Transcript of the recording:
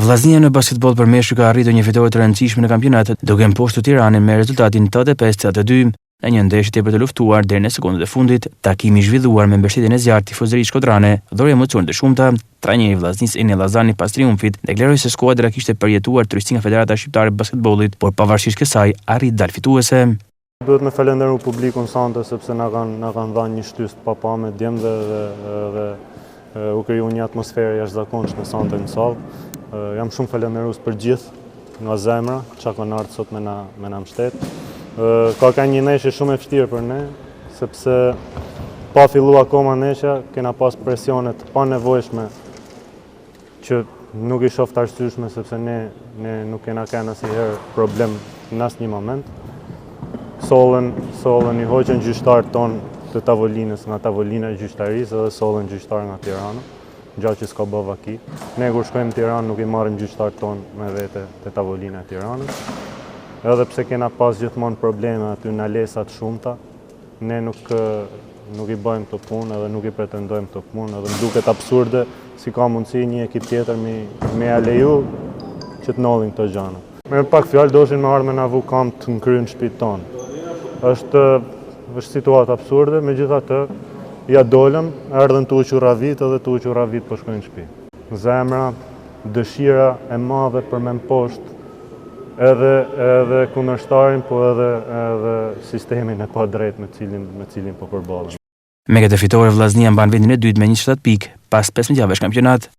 Vllaznia në basketbol për meshkuj ka arritur një fitore të rëndësishme në kampionat, duke mposhtur Tiranin me rezultatin 85-82 në një ndeshje tepër të luftuar deri në sekondat e fundit. Takimi i zhvilluar me mbështetjen e zjarrt tifozërisë shkodrane dhuroi emocione të shumta. Trajneri i vllaznisë Eni Llazani pas triumfit deklaroi se skuadra kishte përjetuar tërësi nga Federata Shqiptare e Basketbollit, por pavarësisht kësaj arrit dal fituese. Duhet me falenderu publikun sonte sepse na kanë dhënë një shtys të papame djemve dhe u kriju një atmosferë jashtëzakonshme sonte në sallë. Jam shumë falenderues për gjithë nga zemra, çka kanë ardhur sot me na mbështet. Ka një ndeshje shumë e vështirë për ne, sepse pa fillu akoma ndeshja, kena pas presione të panevojshme që nuk i shoh të arsyeshme sepse ne nuk kena kanë asnjëherë problem në asnjë moment. Sollën i hoqën gjyqtarët tonë të tavolinës nga tavolina e gjyqtarisë dhe sollën gjyqtar nga Tirana, gjatë që s'ka bë vaki. Ne kur shkojmë në Tiranë nuk i marrim gjyqtarët tonë me vete te tavolina e Tiranës. Edhe pse kena pas gjithmonë probleme aty në alesa të shumta, ne nuk i bëjmë të punë edhe nuk i pretendojmë të punë, edhe më duket absurde si ka mundësi një ekip tjetër me leju që të nollin këto gjëra. Me pak fjalë doshin me ardhmë me na vu kamp të nkryjnë shtëpitë tonë. Është situatë absurde, megjithatë ja dolëm, erdhën të uqura vit edhe të uqura vit po shkojnë në shtëpi. Zemra, dëshira e madhe për me mposht edhe kundërshtarin, po edhe sistemin e padrejt me cilin po përballen. Me këtë fitore vllaznia mban vendin e dytë me 27 pikë pas 15 javësh kampionat.